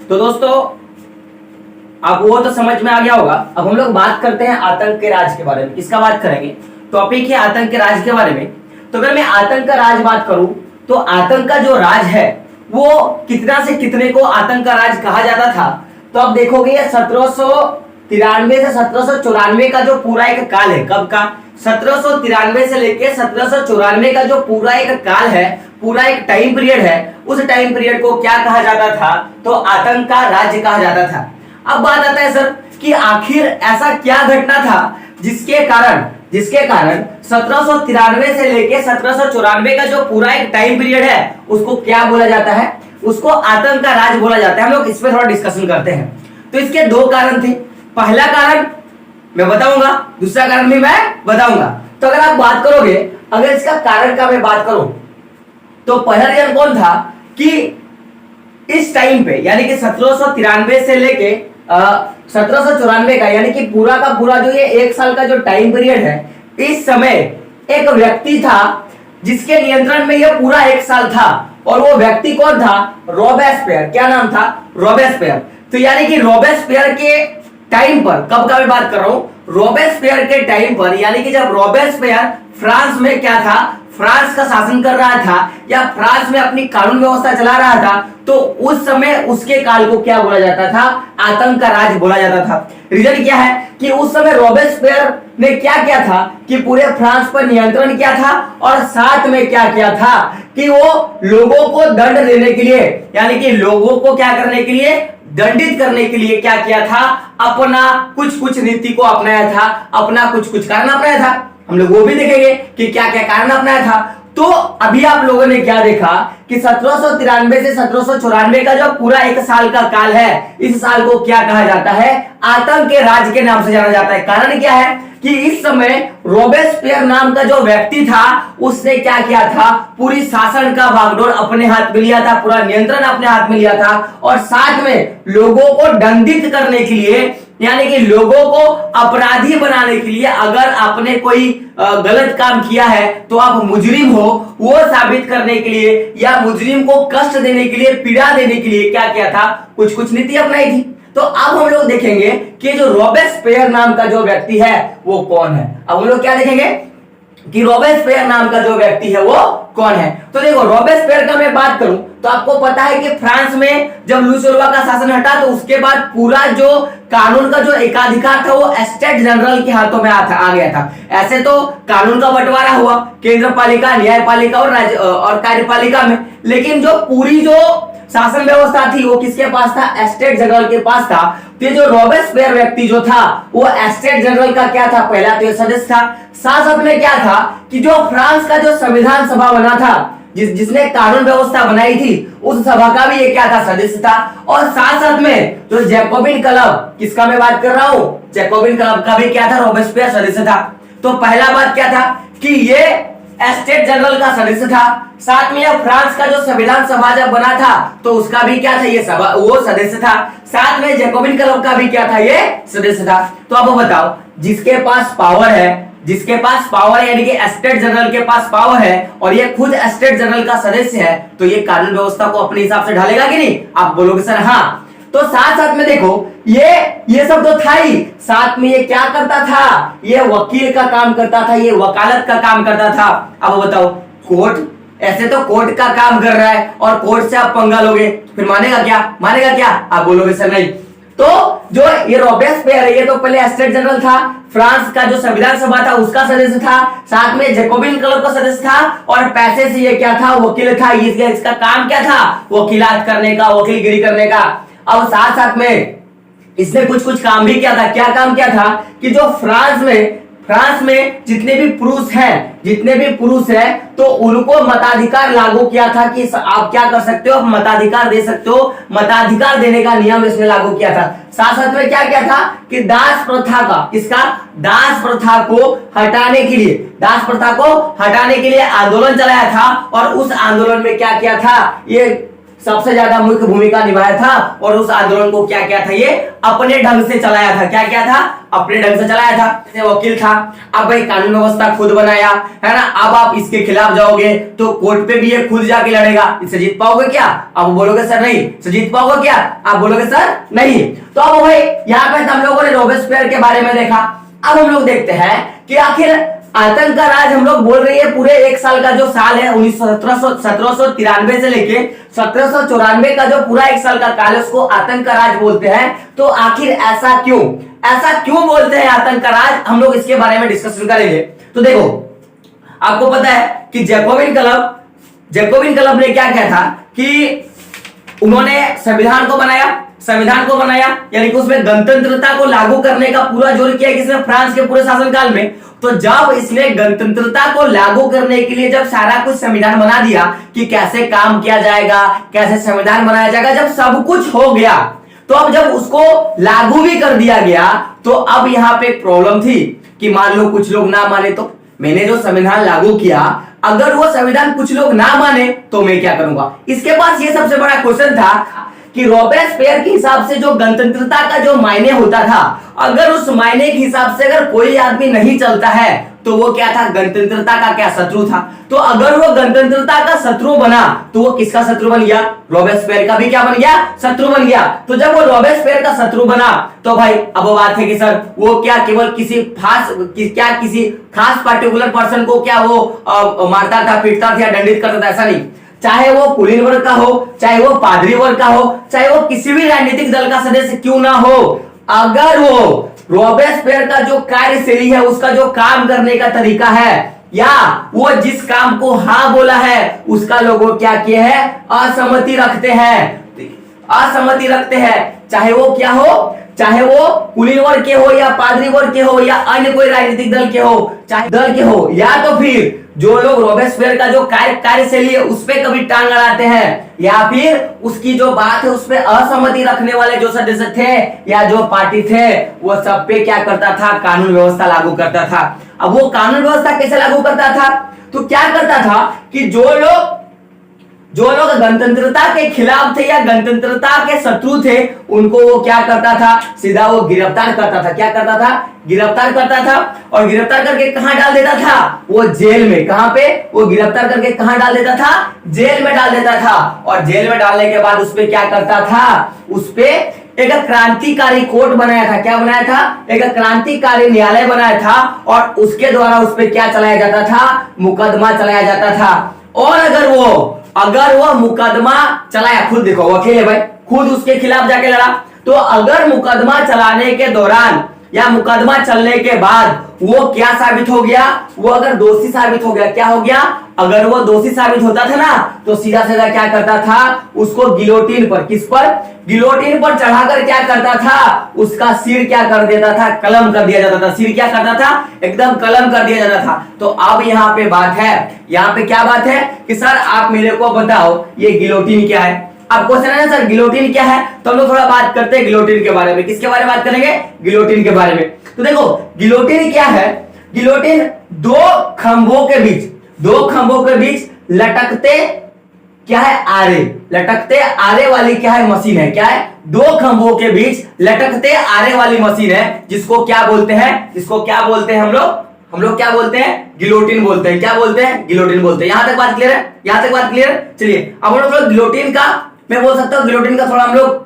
तो दोस्तों अब वो तो समझ में आ गया होगा। अब हम लोग बात करते हैं आतंक के राज के बारे में। किसका बात करेंगे? टॉपिक है आतंक के राज के बारे में। तो अगर मैं आतंक का राज बात करूं तो आतंक का जो राज है वो कितना से कितने को आतंक का राज कहा जाता था। तो अब देखोगे 1793 से 1794 का जो पूरा एक काल है, कब का? 1793 से लेके 1794 का जो पूरा एक काल है, पूरा एक टाइम पीरियड है, उस टाइम पीरियड को क्या कहा जाता था? तो आतंक का राज्य कहा जाता था। अब बात आता है सर कि आखिर ऐसा क्या घटना था जिसके कारण 1793 से लेके 1794 का जो पूरा एक टाइम पीरियड है उसको क्या बोला जाता है? उसको आतंक का राज बोला जाता है। हम लोग इस पर थोड़ा डिस्कशन करते हैं। तो इसके दो कारण थे। पहला कारण मैं बताऊंगा, दूसरा कारण भी मैं बताऊंगा। तो अगर आप बात करोगे, अगर इसका कारण का मैं बात करूं तो पहला रीजन कौन था कि इस टाइम पे यानी कि 1793 से लेके 1794 का यानी कि पूरा का पूरा जो ये एक साल का जो टाइम पीरियड है, इस समय एक व्यक्ति था जिसके नियंत्रण में ये पूरा एक साल था। और वो व्यक्ति कौन था? रॉबेस्पियर। क्या नाम था? रॉबेस्पियर। तो यानी कि रॉबेस्पियर के टाइम पर, कब का मैं बात कर रहा हूं? रॉबेस्पियर के टाइम पर, यानी कि जब रॉबेस्पियर फ्रांस में क्या था, फ्रांस का शासन कर रहा था या फ्रांस में अपनी कानून व्यवस्था चला रहा था, तो उस समय उसके काल को क्या बोला जाता था? आतंक का राज बोला जाता था। रीजन क्या है कि उस समय रॉबेस्पियर ने क्या किया था कि पूरे फ्रांस पर नियंत्रण किया था और साथ में क्या किया था कि वो लोगों को दंड देने के लिए, यानी कि लोगों को क्या करने के लिए, दंडित करने के लिए क्या किया था? अपना कुछ कुछ नीति को अपनाया था, अपना कुछ कुछ कारण अपनाया था। हम लोग वो भी देखेंगे कि क्या क्या कारण अपनाया था। तो अभी आप लोगों ने क्या देखा कि 1793 से 1794 का जो पूरा एक साल का काल है, इस साल को क्या कहा जाता है? आतंक के राज के नाम से जाना जाता है। कारण क्या है कि इस समय रॉबेस्पियर नाम का जो व्यक्ति था उसने क्या किया था? पूरी शासन का बागडोर अपने हाथ में लिया था, पूरा नियंत्रण अपने हाथ में लिया था और साथ में लोगों को दंडित करने के लिए, यानी कि लोगों को अपराधी बनाने के लिए, अगर आपने कोई गलत काम किया है तो आप मुजरिम हो, वो साबित करने के लिए या मुजरिम को कष्ट देने के लिए, पीड़ा देने के लिए क्या किया था? कुछ कुछ नीति अपनाई थी। तो अब हम लोग देखेंगे कि जो रॉबेस्पियर नाम का जो व्यक्ति है वो कौन है। अब हम लोग क्या देखेंगे कि रॉबेस्पियर नाम का जो व्यक्ति है वो कौन है। तो देखो, रॉबेस्पियर का मैं बात करूं तो आपको पता है कि फ्रांस में जब लुसोल्वा का शासन हटा तो उसके बाद पूरा जो कानून का जो एकाधिकार था वो स्टेट जनरल के हाथों में आ गया था। ऐसे तो कानून का बंटवारा हुआ केंद्र पालिका, न्यायपालिका और राज्य और कार्यपालिका में, लेकिन जो पूरी जो शासन व्यवस्था थी वो किसके पास था? स्टेट जनरल के पास था। तो ये जो रॉबेस्पियर व्यक्ति जो था वो स्टेट जनरल का क्या था? पहला तो सदस्य था। साथ साथ में क्या था कि जो फ्रांस का जो संविधान सभा बना था, जिसने कानून व्यवस्था बनाई थी, उस सभा का भी ये क्या था? सदस्य था। और साथ साथ में जो जैकोबिन क्लब, किसका मैं बात कर रहा हूं? जैकोबिन क्लब का भी क्या था? रॉबेस्पियर सदस्य था। तो पहला बात क्या था कि ये स्टेट जनरल का सदस्य था। साथ में फ्रांस का जो संविधान सभा जब बना था तो उसका भी क्या था? ये सभा, वो सदस्य था। साथ में जैकोबिन क्लब का भी क्या था? ये सदस्य था। तो अब बताओ, जिसके पास पावर है, यानी कि स्टेट जनरल के पास पावर है और ये खुद स्टेट जनरल का सदस्य है, तो ये कानून व्यवस्था को अपने हिसाब से ढालेगा कि नहीं? आप बोलोगे सर हाँ। तो साथ साथ में देखो, ये सब तो था ही, साथ में ये क्या करता था? ये वकील का काम करता था, ये वकालत का काम करता था। अब बताओ, कोर्ट, ऐसे तो कोर्ट का काम कर रहा है और कोर्ट से आप पंगा लोगे, फिर मानेगा क्या? आप बोलोगे सर नहीं। तो जो ये रॉबेस्पियर है, ये तो पहले स्टेट जनरल था, फ्रांस का जो संविधान सभा था उसका सदस्य था, साथ में जैकोबिन क्लब का सदस्य था और पैसे से ये क्या था? वकील था। इसका काम क्या था? वकीलात करने का, वकीलगिरी करने का। अब साथ साथ में इसने कुछ कुछ काम भी किया था। क्या काम किया था कि जो फ्रांस में जितने भी पुरुष हैं तो उनको मताधिकार लागू किया था कि आप क्या कर सकते हो? मताधिकार दे सकते हो। मताधिकार देने का नियम इसने लागू किया था। साथ साथ में क्या किया था कि दास प्रथा को हटाने के लिए आंदोलन चलाया था और उस आंदोलन में क्या किया था? ये सबसे ज्यादा मुख्य भूमिका निभाया था और उस आंदोलन को क्या किया था, ये अपने ढंग से चलाया था। क्या किया था, अपने ढंग से चलाया था। जैसे वकील था, अब भाई कानून व्यवस्था खुद बनाया है ना, अब आप इसके खिलाफ जाओगे तो कोर्ट पे भी ये खुद जाके लड़ेगा, इससे जीत पाओगे क्या? आप बोलोगे सर नहीं। इससे जीत पाओगे क्या? आप बोलोगे सर नहीं। तो अब भाई यहाँ पे हम लोगों ने रॉबेस्पियर के बारे में देखा। अब हम लोग देखते हैं कि आखिर आतंक का राज हम लोग बोल रही है पूरे एक साल का जो साल है 1793 से लेके 1794 का जो पूरा एक साल का काल है उसको आतंक का राज बोलते हैं। तो आखिर ऐसा क्यों बोलते हैं आतंक का राज, हम लोग इसके बारे में डिस्कशन करेंगे। तो देखो, आपको पता है कि जैकोबिन क्लब ने क्या किया था कि उन्होंने संविधान को बनाया यानी कि उसमें गणतंत्रता को लागू करने का पूरा जोर किया किसने, फ्रांस के पूरे शासनकाल में। तो जब इसने गणतंत्रता को लागू करने के लिए जब सारा कुछ संविधान बना दिया कि कैसे काम किया जाएगा, कैसे संविधान बनाया जाएगा, जब सब कुछ हो गया तो अब जब उसको लागू भी कर दिया गया तो अब यहाँ पे एक प्रॉब्लम थी कि मान लो कुछ लोग ना माने, तो मैंने जो संविधान लागू किया अगर वो संविधान कुछ लोग ना माने तो मैं क्या करूंगा। इसके पास ये सबसे बड़ा क्वेश्चन था कि रॉबेस्पियर के हिसाब से जो गणतंत्रता का जो मायने होता था, अगर उस मायने के हिसाब से अगर कोई आदमी नहीं चलता है तो वो क्या था, गणतंत्रता का क्या शत्रु था। तो अगर वो गणतंत्रता का शत्रु बना तो वो किसका शत्रु बन गया, रॉबेस्पियर का भी क्या बन गया, शत्रु बन गया। तो जब वो रॉबेस्पियर का शत्रु बना तो भाई अब वो बात है कि सर वो क्या केवल किसी खास पार्टिकुलर पर्सन को क्या वो मारता था, पीटता था या दंडित करता था, ऐसा नहीं। चाहे वो कुलीन वर्ग का हो, चाहे वो पादरी वर्ग का हो, चाहे वो किसी भी राजनीतिक दल का सदस्य क्यों ना हो, अगर वो रॉबेस्पियर का जो कार्यशैली है, उसका जो काम करने का तरीका है या वो जिस काम को हाँ बोला है उसका लोगों क्या किए हैं, असहमति रखते हैं। चाहे वो क्या हो, चाहे वो कुलीन वर्ग के हो या पादरी वर्ग के हो या अन्य कोई राजनीतिक दल के हो, चाहे दल के हो, या तो फिर जो लोग रॉबेस्पियर का जो कार्यशैली है उस पे कभी टांग अड़ाते हैं या फिर उसकी जो बात है उस पे असहमति रखने वाले जो सदस्य थे या जो पार्टी थे, वो सब पे क्या करता था, कानून व्यवस्था लागू करता था। अब वो कानून व्यवस्था कैसे लागू करता था, तो क्या करता था कि जो लोग गणतंत्रता के खिलाफ थे या गणतंत्रता के शत्रु थे उनको वो क्या करता था, सीधा वो गिरफ्तार करता था। क्या करता था, गिरफ्तार करता था। और गिरफ्तार करके कहां डाल देता था, वो जेल में। कहां पे, वो गिरफ्तार करके कहां डाल देता था, जेल में डाल देता था। और जेल में डालने के बाद उसपे क्या करता था, उसपे एक क्रांतिकारी कोर्ट बनाया था। क्या बनाया था, एक क्रांतिकारी न्यायालय बनाया था और उसके द्वारा उसपे क्या चलाया जाता था, मुकदमा चलाया जाता था। और अगर वो मुकदमा चलाया, खुद देखो वकील है भाई, खुद उसके खिलाफ जाके लड़ा, तो अगर मुकदमा चलाने के दौरान या मुकदमा चलने के बाद वो क्या साबित हो गया, वो अगर दोषी साबित हो गया, क्या हो गया, अगर वो दोषी साबित होता था ना तो सीधा सीधा क्या करता था, उसको गिलोटिन पर, किस पर, गिलोटिन पर चढ़ाकर क्या करता था, उसका सिर क्या कर देता था, कलम कर दिया जाता था। सिर क्या करता था, एकदम कलम कर दिया जाता था। तो अब यहाँ पे बात है, यहाँ पे क्या बात है कि सर आप मेरे को बताओ ये गिलोटिन क्या है। अब क्वेश्चन है ना सर गिलोटिन क्या है, तो हम लोग थोड़ा बात करते हैं गिलोटिन के बारे में। किसके बारे में बात करेंगे, गिलोटिन के बारे में। तो देखो गिलोटिन क्या है, गिलोटिन दो खंभों के बीच लटकते क्या है, आरे, लटकते आरे वाली क्या है, मशीन है। क्या है, दो खंभों के बीच लटकते आरे वाली मशीन है, जिसको क्या बोलते हैं, हम लोग क्या बोलते हैं, गिलोटिन बोलते हैं। क्या बोलते हैं, गिलोटिन बोलते हैं। यहां तक बात क्लियर है, यहां तक बात क्लियर है। चलिए अब हम लोग गिलोटिन का, मैं बोल सकता हूं गिलोटिन का थोड़ा हम लोग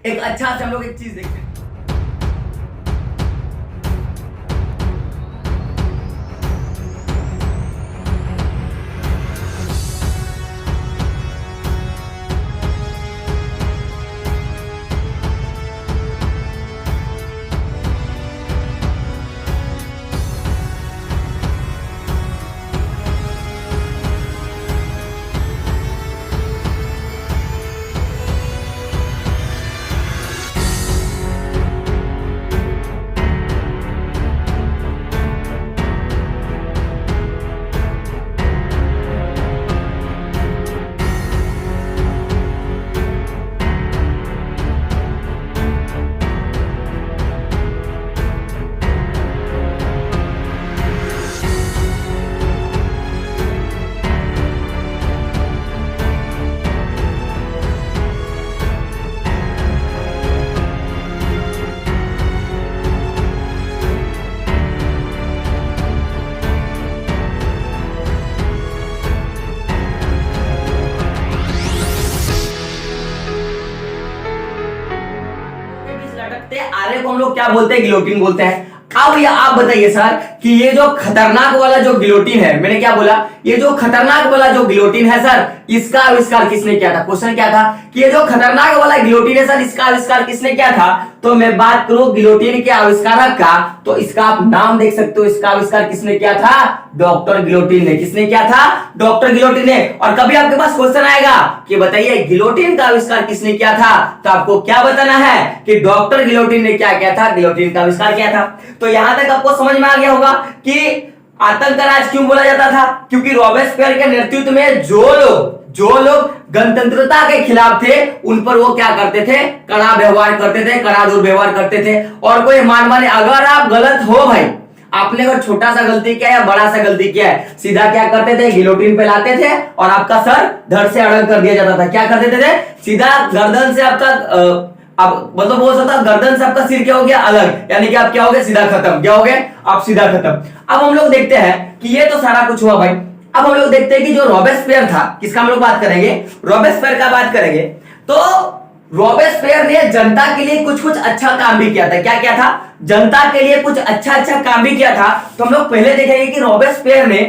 एक अच्छा से हम लोग एक चीज देखते हैं। सारे को हम लोग क्या बोलते हैं, गिलोटिन बोलते हैं। अब ये आप बताइए सर कि ये जो खतरनाक वाला जो गिलोटिन है, मैंने क्या बोला, ये जो खतरनाक वाला जो गिलोटिन है सर, इसका आविष्कार किसने किया था? क्वेश्चन क्या था कि ये जो खतरनाक वाला गिलोटिन है सर, इसका आविष्कार किसने किया था? तो मैं बात करूं गिलोटिन के आविष्कारक का, तो इसका आप नाम देख सकते हो, इसका आविष्कार किसने किया था? डॉक्टर गिलोटिन ने। किसने किया था? डॉक्टर गिलोटिन ने। और कभी आपके पास क्वेश्चन आएगा कि बताइए गिलोटिन का आविष्कार किसने किया था, तो आपको क्या बताना है कि डॉक्टर गिलोटिन ने क्या किया था? गिलोटिन का आविष्कार किया था। तो यहां तक आपको समझ में आ गया होगा कि आतंक का राज क्यों बोला जाता था, क्योंकि रॉबेस्पियर के नेतृत्व में जो लोग गणतंत्रता के खिलाफ थे, उन पर वो क्या करते थे? कड़ा व्यवहार करते थे, कड़ा दुर्व्यवहार करते थे। और कोई माने अगर आप गलत हो भाई, आपने अगर छोटा सा गलती किया या बड़ा सा गलती किया है, सीधा क्या करते थे? गिलोटिन पे लाते थे और आपका सर धड़ से अलग कर दिया जाता था। क्या कर देते थे? सीधा गर्दन से आपका अब मतलब बोल सकता गर्दन से आपका सिर क्या हो गया? अलग, यानी कि आप क्या हो गए? सीधा खत्म। क्या हो गए? आप सीधा खत्म। अब हम लोग देखते हैं कि ये तो सारा कुछ हुआ भाई। अब हम लोग देखते हैं कि जो रॉबेस्पियर था, किसका हम लोग बात करेंगे? रॉबेस्पियर का बात करेंगे। तो रॉबेस्पियर ने जनता के लिए कुछ कुछ अच्छा काम भी किया था। क्या किया था? जनता के लिए कुछ अच्छा काम भी किया था। तो हम लोग पहले देखेंगे कि रॉबेस्पियर ने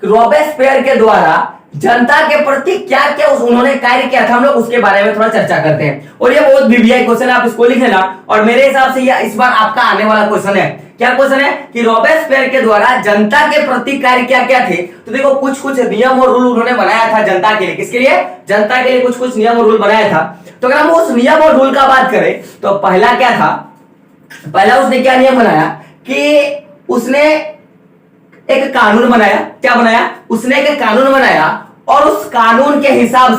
रॉबेस्पियर के द्वारा जनता के प्रति क्या क्या उन्होंने कार्य किया था, हम लोग उसके बारे में थोड़ा चर्चा करते हैं। और ये बहुत बीबीआई क्वेश्चन है, आप इसको लिख लेना। और मेरे हिसाब से ये इस बार आपका आने वाला क्वेश्चन है। क्या क्वेश्चन है कि रॉबेस्पियर के द्वारा जनता के प्रति कार्य क्या क्या थे? तो देखो कुछ कुछ नियम और रूल उन्होंने बनाया था जनता के लिए। किसके लिए? जनता के लिए कुछ कुछ नियम और रूल बनाया था। तो अगर हम उस नियम और रूल का बात करें तो पहला क्या था? पहला उसने क्या नियम बनाया कि उसने एक कानून बनाया। क्या बनाया? उसने एक कानून बनाया और उस कानून के हिसाब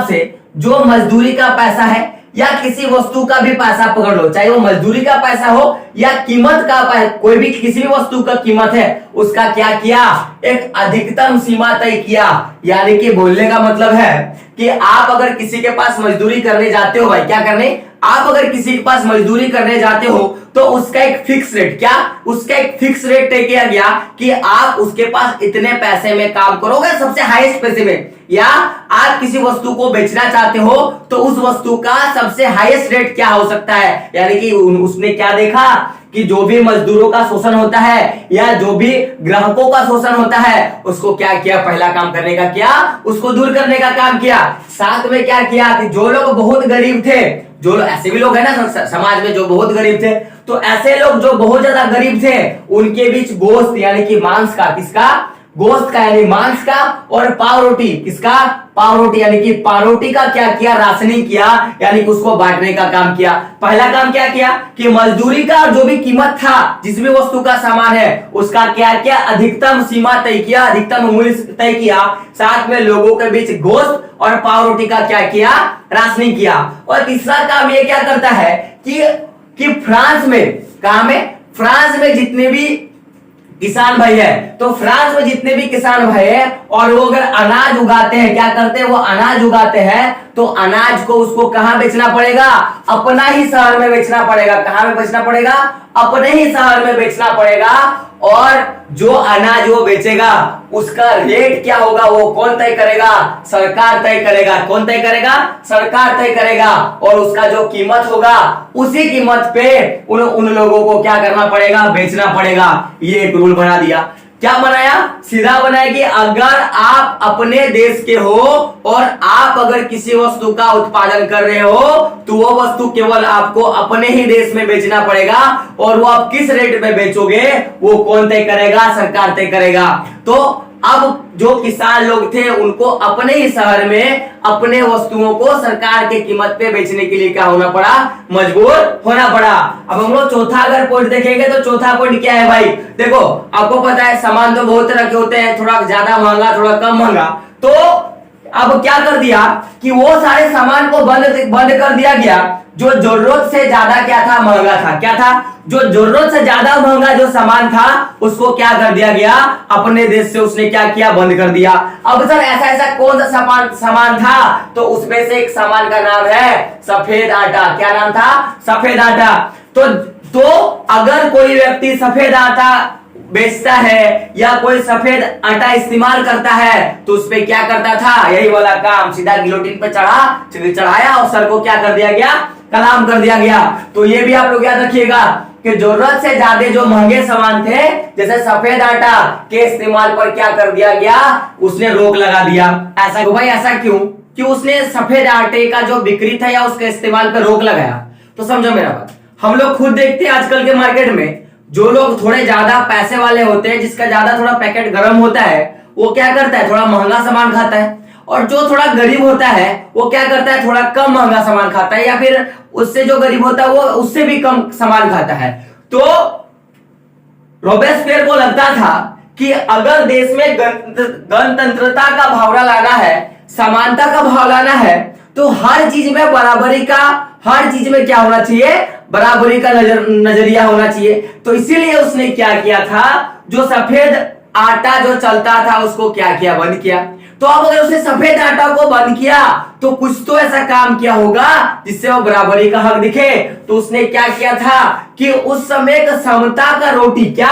से जो मजदूरी का पैसा है या किसी वस्तु का भी पैसा पकड़ लो, चाहे वो मजदूरी का पैसा हो या कीमत का कोई भी किसी भी वस्तु का कीमत है, उसका क्या किया? एक अधिकतम सीमा तय किया। यानी कि बोलने का मतलब है कि आप अगर किसी के पास मजदूरी करने जाते हो भाई, क्या करने? आप अगर किसी के पास मजदूरी करने जाते हो तो उसका एक फिक्स रेट, क्या? उसका एक फिक्स रेट तय किया गया कि आप उसके पास इतने पैसे में काम करोगे, सबसे हाईएस्ट पैसे में। या आप किसी वस्तु को बेचना चाहते हो तो उस वस्तु का सबसे हाईएस्ट रेट क्या हो सकता है। यानी कि उसने क्या देखा कि जो भी मजदूरों का शोषण होता है या जो भी ग्राहकों का शोषण होता है, उसको क्या किया? पहला काम करने का क्या? उसको दूर करने का काम किया। साथ में क्या किया कि जो लोग बहुत गरीब थे, जो ऐसे भी लोग हैं ना समाज में जो बहुत गरीब थे, तो ऐसे लोग जो बहुत ज्यादा गरीब थे उनके बीच गोश्त यानी कि मांस का, किसका? गोश्त का यानी मांस का, और पाव रोटी, किसका? पाव रोटी यानी कि पावरोटी का क्या किया? राशनिंग किया, यानी कि उसको बांटने का काम किया। पहला काम क्या किया कि मजदूरी का जो भी कीमत था, जिस भी वस्तु का सामान है, उसका क्या किया? अधिकतम सीमा तय किया, अधिकतम मूल्य तय किया। साथ में लोगों के बीच गोश्त और पाव रोटी का क्या किया? राशनिंग किया। और तीसरा काम ये क्या करता है कि फ्रांस में, कहां में? फ्रांस में जितने भी किसान भाई है, तो फ्रांस में जितने भी किसान भाई है और वो अगर अनाज उगाते हैं, क्या करते हैं? वो अनाज उगाते हैं, तो अनाज को उसको कहां बेचना पड़ेगा? अपना ही शहर में बेचना पड़ेगा। कहां में बेचना पड़ेगा? अपने ही शहर में बेचना पड़ेगा। और जो अनाज वो बेचेगा उसका रेट क्या होगा? वो कौन तय करेगा? सरकार तय करेगा। कौन तय करेगा? सरकार तय करेगा। और उसका जो कीमत होगा उसी कीमत पे उन लोगों को क्या करना पड़ेगा? बेचना पड़ेगा। ये एक रूल बना दिया। क्या बनाया? सीधा बनाया कि अगर आप अपने देश के हो और आप अगर किसी वस्तु का उत्पादन कर रहे हो तो वो वस्तु केवल आपको अपने ही देश में बेचना पड़ेगा। और वो आप किस रेट में बेचोगे वो कौन तय करेगा? सरकार तय करेगा। तो अब जो किसान लोग थे उनको अपने ही शहर में अपने वस्तुओं को सरकार के कीमत पे बेचने के लिए क्या होना पड़ा? मजबूर होना पड़ा। अब हम लोग चौथा अगर पॉइंट देखेंगे तो चौथा पॉइंट क्या है भाई? देखो आपको पता है सामान तो बहुत तरह के होते हैं, थोड़ा ज्यादा महंगा, थोड़ा कम महंगा। तो अब क्या कर दिया कि वो सारे सामान को बंद कर दिया गया जो जरूरत से ज्यादा क्या था? महंगा था। क्या था? जो जरूरत से ज्यादा महंगा जो सामान था उसको क्या कर दिया गया? अपने देश से उसने क्या किया? बंद कर दिया। अब सर ऐसा कौन सा सामान था? तो उसमें से एक सामान का नाम है सफेद आटा। क्या नाम था? सफेद आटा। तो अगर कोई व्यक्ति सफेद आटा बेचता है या कोई सफेद आटा इस्तेमाल करता है तो उसपे क्या करता था? यही वाला काम, सीधा गिलोटिन पे चढ़ाया और सर को क्या कर दिया गया? कलाम कर दिया गया। तो ये भी आप लोग याद रखिएगा कि जरूरत से ज्यादा जो महंगे सामान थे जैसे सफेद आटा के इस्तेमाल पर क्या कर दिया गया, उसने रोक लगा दिया। ऐसा तो भाई ऐसा क्यों कि उसने सफेद आटे का जो बिक्री था या उसके इस्तेमाल पर रोक लगाया? तो समझो मेरा बात, हम लोग खुद देखते हैं आजकल के मार्केट में जो लोग थोड़े ज्यादा पैसे वाले होते हैं, जिसका ज्यादा थोड़ा पैकेट गर्म होता है, वो क्या करता है, थोड़ा महंगा सामान खाता है। और जो थोड़ा गरीब होता है वो क्या करता है, थोड़ा कम महंगा सामान खाता है, या फिर उससे जो गरीब होता है वो उससे भी कम सामान खाता है। तो रोबेस्पियर को लगता था कि अगर देश में गणतंत्रता का भावना लाना है, समानता का भाव लाना है, तो हर चीज में बराबरी का, हर चीज में क्या होना चाहिए, बराबरी का नजरिया होना चाहिए। तो इसीलिए उसने क्या किया था, जो सफेद आटा जो चलता था उसको क्या किया, बंद किया। तो अब अगर उसने सफेद आटा को बंद किया तो कुछ तो ऐसा काम किया होगा जिससे वो बराबरी का हक दिखे। तो उसने क्या किया था कि उस समय एक समता का रोटी, क्या,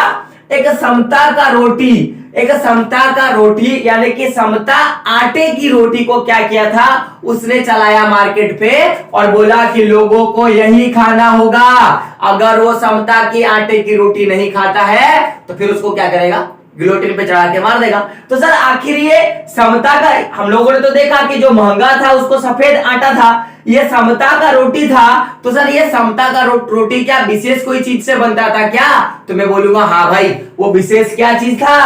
एक समता का रोटी, एक समता का रोटी यानी कि समता आटे की रोटी को क्या किया था, उसने चलाया मार्केट पे और बोला कि लोगों को यही खाना होगा। अगर वो समता की आटे की रोटी नहीं खाता है तो फिर उसको क्या करेगा, गिलोटिन पे चढ़ा के मार देगा। तो सर आखिर ये समता का, हम लोगों ने तो देखा कि जो महंगा था उसको सफेद आटा था, ये समता का रोटी था। तो सर ये समता का रोटी क्या विशेष कोई चीज से बनता था क्या? तो मैं बोलूंगा हाँ भाई, वो विशेष क्या चीज था,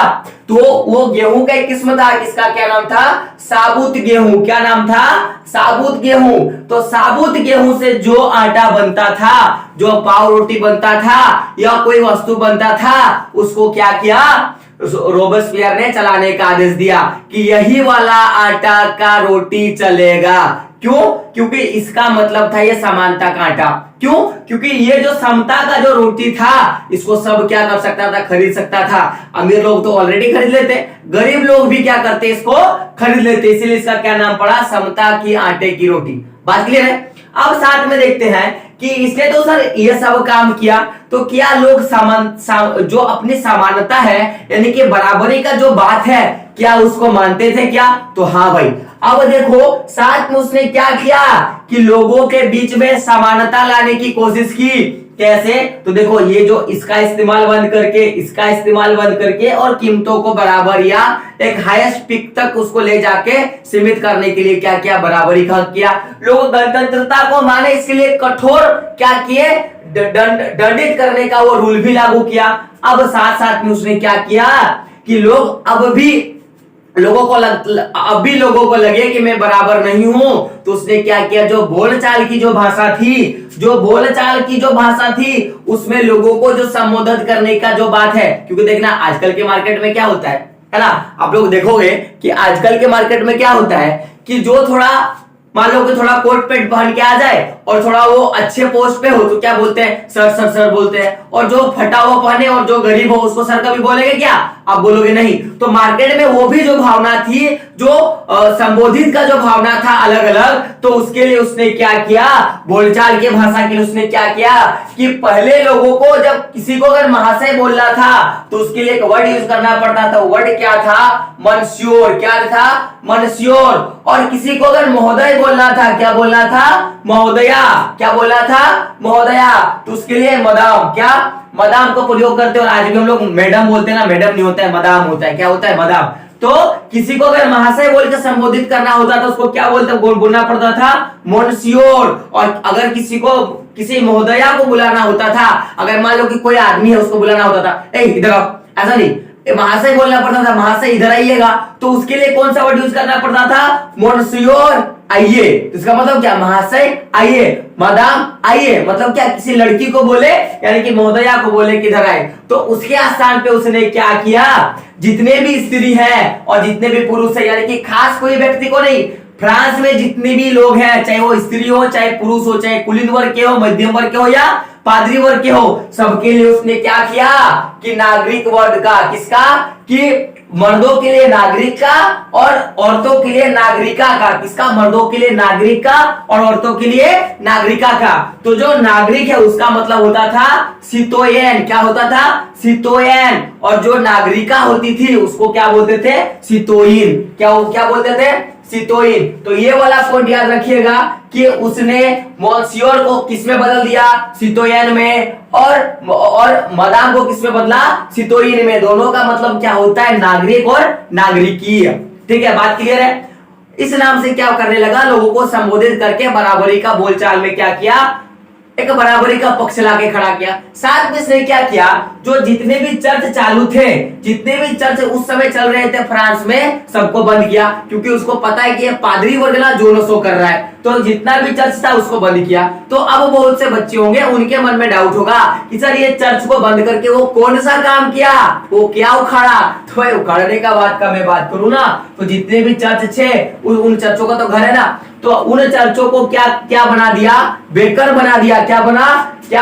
तो वो गेहूं का एक किस्म था, किसका क्या नाम था, साबुत गेहूं। क्या नाम था, साबुत गेहूं। तो साबुत गेहूं से जो आटा बनता था, जो पाव रोटी बनता था या कोई वस्तु बनता था, उसको क्या किया, रोबेस्पियर ने चलाने का आदेश दिया कि यही वाला आटा का रोटी चलेगा। क्यों? क्योंकि इसका मतलब था ये समानता का आटा। क्यों? क्योंकि ये जो समता का जो रोटी था इसको सब क्या कर सकता था, खरीद सकता था। अमीर लोग तो ऑलरेडी खरीद लेते, गरीब लोग भी क्या करते, इसको खरीद लेते, इसीलिए इसका क्या नाम पड़ा, समता की आटे की रोटी। बात क्लियर है? अब साथ में देखते हैं कि इसने तो सर ये सब काम किया, तो क्या लोग जो अपनी समानता है यानी कि बराबरी का जो बात है, क्या उसको मानते थे क्या? तो हाँ भाई। अब देखो साथ में उसने क्या किया कि लोगों के बीच में समानता लाने की कोशिश की। कैसे? तो देखो ये जो इसका इस्तेमाल बंद करके, इसका इस्तेमाल बंद करके और कीमतों को बराबर या एक हाईएस्ट पिक तक उसको ले जाके सीमित करने के लिए क्या किया, बराबरी का किया। लोग गणतंत्रता को माने इसके लिए कठोर क्या किए, दंडित करने का वो रूल भी लागू किया। अब साथ साथ में उसने क्या किया कि लोग अब भी लोगों को लगे कि मैं बराबर नहीं हूं, तो उसने क्या किया, जो बोलचाल की जो भाषा थी, उसमें लोगों को जो संबोधित करने का जो बात है, क्योंकि देखना आजकल के मार्केट में क्या होता है ना, आप लोग देखोगे कि आजकल के मार्केट में क्या होता है कि जो थोड़ा मान लो कि थोड़ा कोट पेंट पहन के आ जाए और थोड़ा वो अच्छे पोस्ट पे हो तो क्या बोलते हैं, सर सर सर बोलते हैं। और जो फटा हुआ पहने और जो गरीब हो उसको सर कभी बोलेंगे क्या? आप बोलोगे नहीं। तो मार्केट में वो भी जो भावना थी, जो संबोधित का जो भावना था अलग अलग, तो उसके लिए उसने क्या किया, बोलचाल की भाषा के लिए उसने क्या किया कि पहले लोगों को जब किसी को अगर महाशय बोलना था तो उसके लिए एक वर्ड यूज करना पड़ता था। वर्ड क्या था, मॉन्सियोर। क्या था, मॉन्सियोर। और किसी को अगर महोदय बोलना था, क्या बोलना था, महोदया। क्या बोलना था, महोदया। तो उसके लिए मदाम। क्या, मदाम को प्रयोग करते हैं। और आज भी हम लोग मैडम बोलते हैं ना, मैडम नहीं होता है, मदाम होता है। क्या होता है, मदाम। तो किसी को अगर महाशय बोल के संबोधित करना होता था उसको क्या बोलना पड़ता था, मोन्सियोर। और अगर किसी महोदया को बुलाना होता था, अगर मान लो कि कोई आदमी है उसको बुलाना होता था, ए इधर आओ, ऐसा नहीं, महाशय बोलना पड़ता था, महाशय इधर आइएगा। तो उसके लिए कौन सा वर्ड यूज करना पड़ता था, मोन्सियोर आइए। इसका मतलब क्या, महाशय आइए, मदाम आइए। मतलब क्या, किसी लड़की को बोले यानी कि महोदया को बोले किधर आए। तो उसके स्थान पे उसने क्या किया, जितने भी स्त्री है और जितने भी पुरुष है, यानी कि खास कोई व्यक्ति को नहीं, फ्रांस में जितने भी लोग हैं, चाहे वो स्त्री हो, चाहे पुरुष हो, चाहे कुलीन वर्ग के हो, मध्यम वर्ग के हो या पादरी वर्ग के हो, सबके लिए उसने क्या किया कि नागरिक वर्ग का, किसका, कि मर्दों के लिए नागरिक का और औरतों के लिए नागरिका का। किसका, मर्दों के लिए नागरिक का और औरतों के लिए नागरिका का। तो जो नागरिक है उसका मतलब होता था सितोयन। क्या होता था, सितोयन। और जो नागरिका होती थी उसको क्या बोलते थे, सितोयिन। क्या बोलते थे, सितोइन। तो ये वाला पॉइंट याद रखिएगा कि उसने मोन्सियोर को किसमें बदल दिया, सितोयन में, और मदाम को किसमें बदला, सितोइन में। दोनों का मतलब क्या होता है, नागरिक और नागरिकीय। ठीक है, बात क्लियर है। इस नाम से क्या करने लगा, लोगों को संबोधित करके बराबरी का बोलचाल में क्या किया, एक बराबरी का पक्ष लाके खड़ा किया। साथ में इसने क्या किया, जो जितने भी चर्च चालू थे, जितने भी चर्च उस समय चल रहे थे फ्रांस में, सबको बंद किया, क्योंकि उसको पता है कि ये पादरी वर्ग ना जोरों शो कर रहा है, तो जितना भी चर्च था उसको बंद किया। तो अब बहुत से बच्चे होंगे, उनके मन में डाउट होगा कि सर ये चर्च को बंद करके वो कौन सा काम किया, वो क्या उखाड़ा। तो भाई उखाड़ने का बात का मैं बात करूं ना, तो जितने भी चर्च थे उन चर्चों का तो घर है ना, तो उन चर्चों को क्या क्या बना दिया, बेकर बना दिया। क्या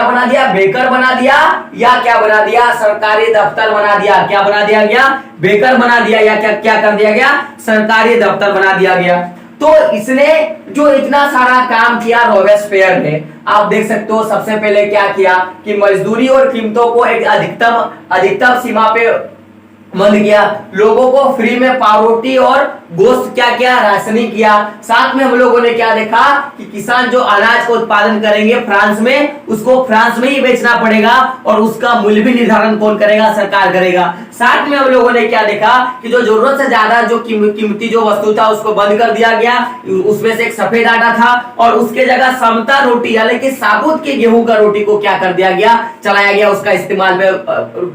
बना दिया, बेकर बना दिया, या क्या बना दिया, सरकारी दफ्तर बना दिया। क्या बना दिया गया, बेकर बना दिया, या क्या क्या कर दिया गया, सरकारी दफ्तर बना दिया गया। तो इसने जो इतना सारा काम किया रॉबेस्पियर ने, आप देख सकते हो सबसे पहले क्या किया कि मजदूरी और कीमतों को एक अधिकतम सीमा पे बंद किया, लोगों को फ्री में पावरोटी और गोश्त क्या राशनिंग किया। साथ में हम लोगों ने क्या देखा कि किसान जो अनाज का उत्पादन करेंगे फ्रांस में, उसको फ्रांस में ही बेचना पड़ेगा, और उसका मूल्य भी निर्धारण कौन करेगा, सरकार करेगा। साथ में हम लोगों ने क्या देखा कि जो जरूरत से ज्यादा जो कीमती जो वस्तु था उसको बंद कर दिया गया, उसमें से एक सफेद आटा था, और उसके जगह समता रोटी यानी कि साबुत के गेहूं का रोटी को क्या कर दिया गया, चलाया गया, उसका इस्तेमाल में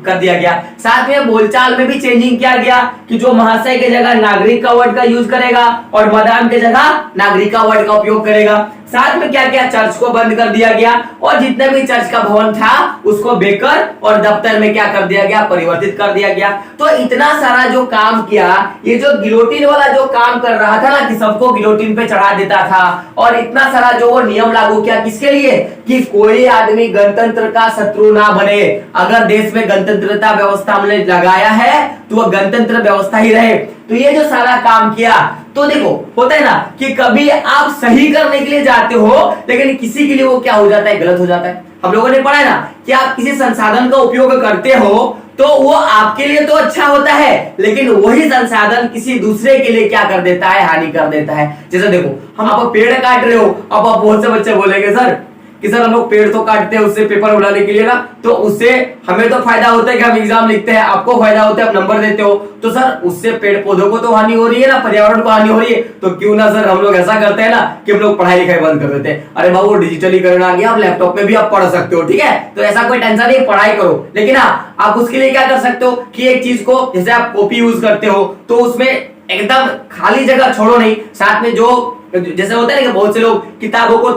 कर दिया गया। साथ में बोलचाल में भी चेंजिंग किया गया कि जो महाशय के जगह नागरिक का वर्ड का यूज करेगा, और मदाम के जगह नागरिक का वर्ड का उपयोग करेगा। साथ में क्या क्या, चर्च को बंद कर दिया गया, और जितने भी चर्च का भवन था उसको बेकर और दफ्तर में क्या कर दिया गया, परिवर्तित कर दिया गया। तो इतना सारा जो काम किया, ये जो गिलोटिन वाला जो काम कर रहा था ना, कि सबको गिलोटिन पे चढ़ा देता था, और इतना सारा जो वो नियम लागू किया, किसके लिए, कि कोई आदमी गणतंत्र का शत्रु ना बने। अगर देश में गणतंत्रता व्यवस्था हमने लगाया है तो वह गणतंत्र व्यवस्था ही रहे। तो ये जो सारा काम किया, तो देखो होता है ना कि कभी आप सही करने के लिए जाते हो, लेकिन किसी के लिए वो क्या हो जाता है, गलत हो जाता है। हम लोगों ने पढ़ा है ना कि आप किसी संसाधन का उपयोग करते हो तो वो आपके लिए तो अच्छा होता है, लेकिन वही संसाधन किसी दूसरे के लिए क्या कर देता है, हानि कर देता है। जैसे देखो, हम आप पेड़ काट रहे हो, अब आप बहुत से बच्चे बोलेंगे सर कि सर हम लोग पेड़ तो काटते हैं उससे पेपर उड़ाने के लिए ना, तो उससे हमें तो फायदा होता है कि हम एग्जाम लिखते हैं, आपको फायदा होता है आप नंबर देते हो, तो सर उससे पेड़ पौधों को तो हानि हो रही है ना, पर्यावरण को हानि हो रही है, तो क्यों ना सर हम लोग ऐसा करते हैं ना कि हम लोग पढ़ाई लिखाई बंद कर देते हैं। अरे बाबू डिजिटलीकरण आ गया, आप लैपटॉप में भी आप पढ़ सकते हो, ठीक है, तो ऐसा कोई टेंशन नहीं, पढ़ाई करो। लेकिन हाँ, आप उसके लिए क्या कर सकते हो कि एक चीज को, जैसे आप कॉपी यूज करते हो तो उसमें एकदम खाली जगह छोड़ो नहीं, साथ में जो जैसे होता है ना कि बहुत से लोग किताबों को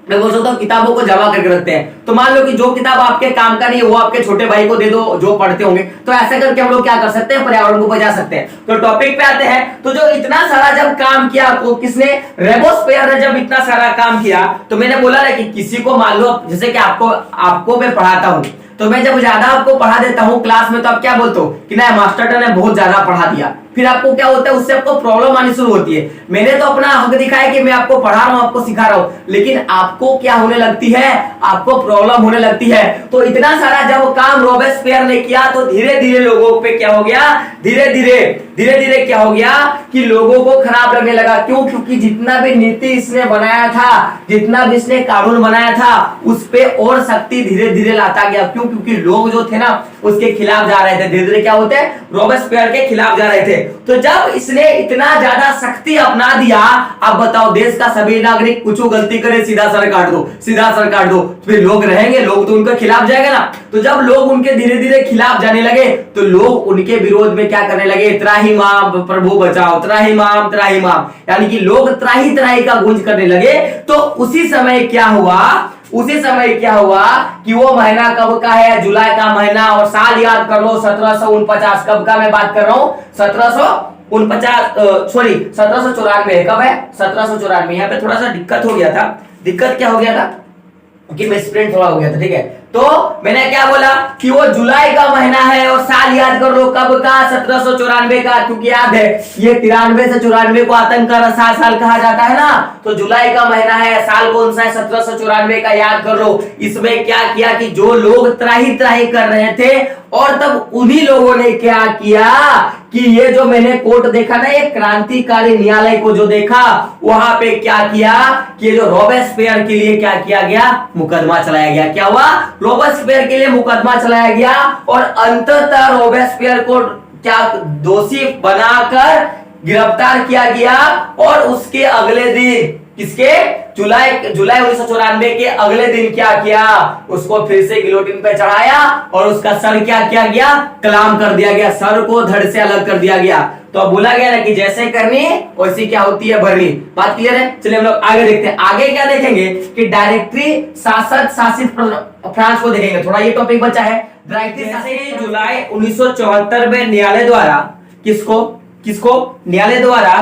मैं बोल सकता हूँ किताबों को जमा करके रखते हैं, तो मान लो कि जो किताब आपके काम का नहीं है वो आपके छोटे भाई को दे दो जो पढ़ते होंगे, तो ऐसे करके हम लोग क्या कर सकते हैं, पर्यावरण को बचा सकते हैं। तो टॉपिक पे आते हैं, तो जो इतना सारा जब काम किया, आपको किसने, रोबेस्पियर ने जब इतना सारा काम किया, तो मैंने बोला ना कि किसी को मान लो जैसे कि आपको मैं पढ़ाता हूँ, तो मैं जब ज्यादा आपको पढ़ा देता हूँ क्लास में, तो आप क्या बोलते हो कि ना मास्टर ने बहुत ज्यादा पढ़ा दिया, फिर आपको क्या होता है, उससे आपको प्रॉब्लम आनी शुरू होती है। मैंने तो अपना हक दिखाया कि मैं आपको पढ़ा रहा हूं, आपको सिखा रहा हूं, लेकिन आपको क्या होने लगती है, आपको प्रॉब्लम होने लगती है। तो इतना सारा जब काम रोबेस्पियर ने किया, तो धीरे धीरे लोगों पे क्या हो गया, धीरे धीरे क्या हो गया कि लोगों को खराब लगने लगा। क्यों, क्योंकि जितना भी नीति इसने बनाया था, जितना भी इसने कानून बनाया था, उस पे और सख्ती धीरे धीरे लाता गया। क्यों, क्योंकि लोग जो थे ना उसके खिलाफ जा रहे थे, धीरे धीरे क्या होते हैं, रोबेस्पियर के खिलाफ जा रहे थे। तो जब इसने इतना ज्यादा सख्ती अपना दिया, अब बताओ देश का सभी नागरिक कुछ गलती करे सीधा सर काट दो, सीधा सर काट दो, तो फिर लोग रहेंगे, लोग तो उनके खिलाफ जाएंगे ना। तो जब लोग उनके धीरे धीरे खिलाफ जाने लगे, तो लोग उनके विरोध में क्या करने लगे, त्राही माम प्रभु बचाओ, त्राही माम, यानी कि लोग त्राही त्राही का गूंज करने लगे। तो उसी समय क्या हुआ कि वो महीना कब का है, जुलाई का महीना, और साल याद कर लो 1749, कब का मैं बात कर रहा हूं, 1794 है। कब है, 1794। यहाँ पे थोड़ा सा दिक्कत हो गया था, दिक्कत क्या हो गया था कि मिसप्रिंट थोड़ा हो गया था, ठीक है। तो मैंने क्या बोला कि वो जुलाई का महीना है, और साल याद कर लो कब का, 1794 का, क्योंकि याद है ये 93 से 94 को आतंक का साल कहा जाता है ना। तो जुलाई का महीना है, साल कौन सा है, 1794 का, याद कर लो। इसमें क्या किया कि जो लोग त्राही त्राही कर रहे थे, और तब उन्हीं लोगों ने क्या किया कि ये जो मैंने कोर्ट देखा ना, ये क्रांतिकारी न्यायालय को जो देखा, वहां पे क्या किया कि जो रॉबेस्पियर के लिए क्या किया गया, मुकदमा चलाया गया। क्या हुआ? रॉबेस्पियर के लिए मुकदमा चलाया गया और अंततः रॉबेस्पियर को क्या दोषी बनाकर गिरफ्तार किया गया। और उसके अगले दिन, किसके, जुलाई 1994 के अगले दिन क्या किया, उसको फिर से गिलोटिन पे चढ़ाया और उसका सर क्या किया गया, कलाम कर दिया गया, सर को धड़ से अलग कर दिया गया। तो अब बोला गया ना कि जैसे करनी वैसी क्या होती है भरनी। बात क्लियर है? चलिए हम लोग आगे देखते हैं। आगे क्या देखेंगे कि डायरेक्टरी शासक शासित फ्रांस को देखेंगे। थोड़ा ये टॉपिक बचा है डायरेक्टरी। जुलाई 1974 में न्यायालय द्वारा किसको न्यायालय द्वारा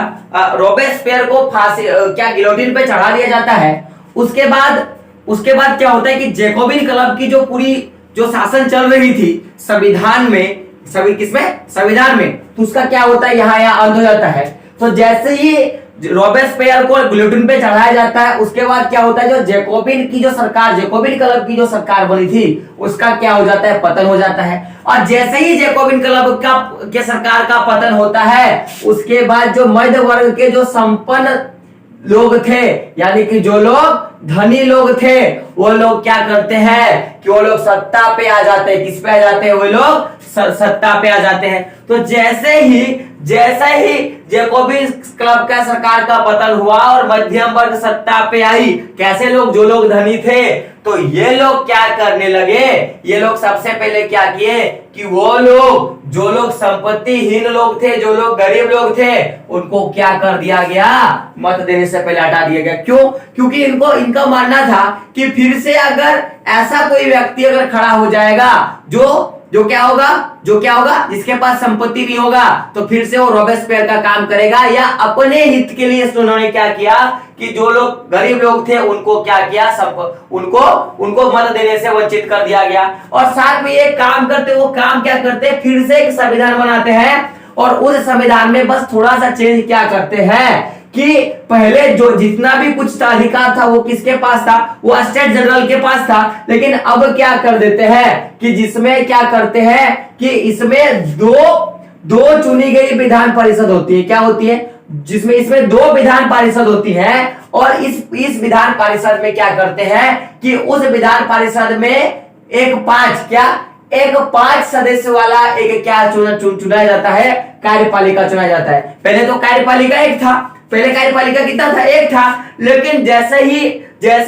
रॉबेस्पियर को फांसी क्या गिलोटिन पे चढ़ा दिया जाता है। उसके बाद क्या होता है कि जैकोबिन क्लब की जो पूरी जो शासन चल रही थी संविधान में, संविधान में, तो उसका क्या होता है, यहाँ अंत हो जाता है। तो जैसे ही रॉबेस्पियर को गिलोटिन पे चढ़ाया जाता है, उसके बाद क्या होता है, जो जैकोबिन क्लब की जो सरकार बनी थी, उसका क्या हो जाता है, पतन हो जाता है। और जैसे ही जैकोबिन क्लब के सरकार का पतन होता है, उसके बाद जो मध्य वर्ग के जो संपन्न लोग थे, यानी कि जो लोग धनी लोग थे, वो लोग क्या करते हैं कि वो लोग सत्ता पे आ जाते हैं। किस पे आ जाते हैं? वो लोग सत्ता पे आ जाते हैं। तो जैसे ही जैकोबिन क्लब का सरकार का पतन हुआ और मध्यम वर्ग सत्ता पे आई, कैसे लोग, जो लोग धनी थे, तो ये लोग क्या करने लगे, ये लोग सबसे पहले क्या किए कि वो लोग, जो लोग संपत्तिहीन लोग थे, जो लोग गरीब लोग थे, उनको क्या कर दिया गया, मत देने से पहले हटा दिया गया। क्यों? क्योंकि इनका मानना था कि फिर से अगर ऐसा कोई व्यक्ति अगर खड़ा हो जाएगा जो क्या होगा, जिसके पास संपत्ति भी होगा, तो फिर से वो रॉबेस्पियर का काम करेगा। या अपने हित के लिए उन्होंने क्या किया कि जो लोग गरीब लोग थे उनको क्या किया, उनको मत देने से वंचित कर दिया गया। और साथ में ये काम करते, वो काम क्या करते, फिर से एक संविधान बनाते हैं और उस संविधान में बस थोड़ा सा चेंज क्या करते हैं कि पहले जो जितना भी कुछ अधिकार था वो किसके पास था, वो स्टेट जनरल के पास था। लेकिन अब क्या कर देते हैं कि जिसमें क्या करते हैं कि इसमें दो चुनी गई विधान परिषद होती है। क्या होती है? इसमें 2 विधान परिषद होती है। और इस विधान परिषद में क्या करते हैं कि उस विधान परिषद में एक 5 सदस्य वाला एक क्या चुना जाता है, कार्यपालिका चुना जाता है। पहले तो कार्यपालिका एक था, पहले कार्यपालिका कितना था, एक था। लेकिन जैसे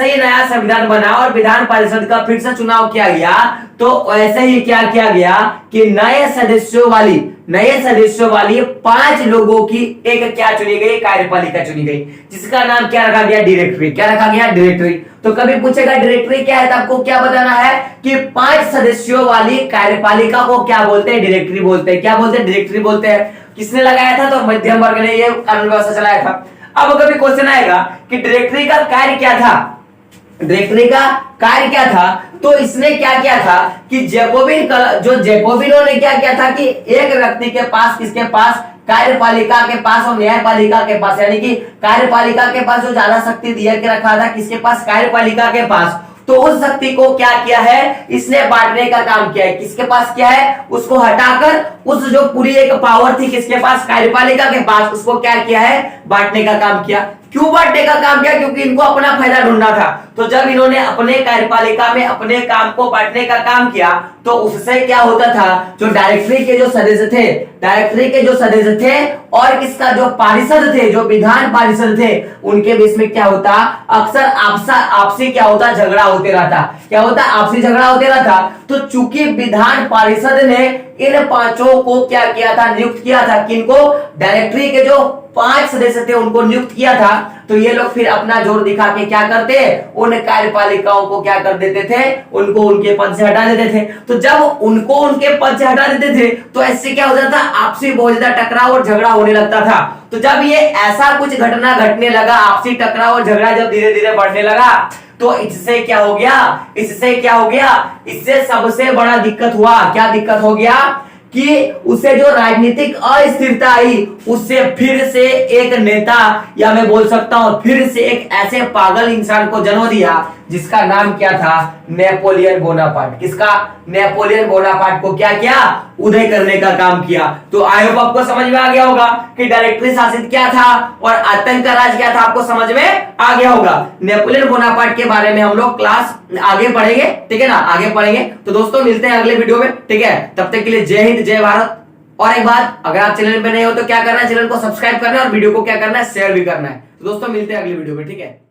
ही नया संविधान बना और विधान परिषद का फिर से चुनाव किया गया, तो ऐसे ही क्या किया गया कि नए सदस्यों वाली 5 लोगों की एक क्या चुनी गई, कार्यपालिका चुनी गई, जिसका नाम क्या रखा गया, डायरेक्टरी। क्या रखा गया, डायरेक्टरी। तो कभी पूछेगा डायरेक्टरी क्या है, तो आपको क्या बताना है कि 5 सदस्यों वाली कार्यपालिका को क्या बोलते हैं, डायरेक्टरी बोलते हैं। क्या बोलते हैं, डायरेक्टरी बोलते हैं। किसने लगाया था, तो मध्यम वर्ग ने ये कानून व्यवस्था चलाया था। अब कभी क्वेश्चन आएगा कि डायरेक्टरी का कार्य क्या था, तो इसने क्या किया था कि जैकोबिनों ने क्या किया था कि एक व्यक्ति के पास, किसके पास, कार्यपालिका के पास और न्यायपालिका के पास, यानी कि कार्यपालिका के पास जो ज्यादा शक्ति दिया के रखा था, किसके पास, कार्यपालिका के पास। तो उस शक्ति को क्या किया है, इसने बांटने का काम किया है। किसके पास किया है, उसको हटाकर उस जो पूरी एक पावर थी किसके पास, कार्यपालिका के पास, उसको क्या किया है, बांटने का काम किया। क्यों बांटने का काम किया? क्योंकि इनको अपना फायदा ढूंढना था। तो जब इन्होंने अपने कार्यपालिका में अपने काम को बांटने का काम किया, तो उससे क्या होता था, जो डायरेक्टरी के जो सदस्य थे और किसका जो पारिषद थे, जो विधान पारिषद थे, उनके बीच में क्या होता, अक्सर आपसी क्या होता, झगड़ा होते रहता। क्या होता, आपसी झगड़ा होते रहता। तो चूंकि विधान पारिषद ने इन 5 को क्या किया था, नियुक्त किया था। किनको, डायरेक्टरी के जो 5 सदस्य थे उनको नियुक्त किया था। तो ये लोग फिर अपना जोर दिखा के क्या करते, उन कार्यपालिकाओं को क्या कर देते थे, उनको उनके पद से हटा देते थे। तो जब उनको उनके पद से हटा देते थे, तो ऐसे क्या हो जाता, आपसी बहुत ज्यादा टकराव और झगड़ा होने लगता था। तो जब ये ऐसा कुछ घटना घटने लगा, आपसी टकराव और झगड़ा जब धीरे धीरे बढ़ने लगा, तो इससे क्या हो गया, इससे सबसे बड़ा दिक्कत हुआ। क्या दिक्कत हो गया कि उससे जो राजनीतिक अस्थिरता आई, उससे फिर से एक नेता, या मैं बोल सकता हूं फिर से एक ऐसे पागल इंसान को जन्म दिया जिसका नाम क्या था, नेपोलियन बोनापार्ट। किसका? नेपोलियन बोनापार्ट को क्या किया? उदय करने का काम किया। तो आई होप आपको समझ में आ गया होगा कि डायरेक्टरी शासित क्या था और आतंक का राज क्या था, आपको समझ में आ गया होगा। नेपोलियन बोनापार्ट के बारे में हम लोग क्लास आगे पढ़ेंगे, ठीक है ना, आगे पढ़ेंगे। तो दोस्तों मिलते हैं अगले वीडियो में, ठीक है, तब तक के लिए जय हिंद जय भारत। और एक बात, अगर आप चैनल पे नए हो तो क्या करना है, चैनल को सब्सक्राइब करना है और वीडियो को क्या करना है, शेयर भी करना है। तो दोस्तों मिलते हैं अगले वीडियो में, ठीक है।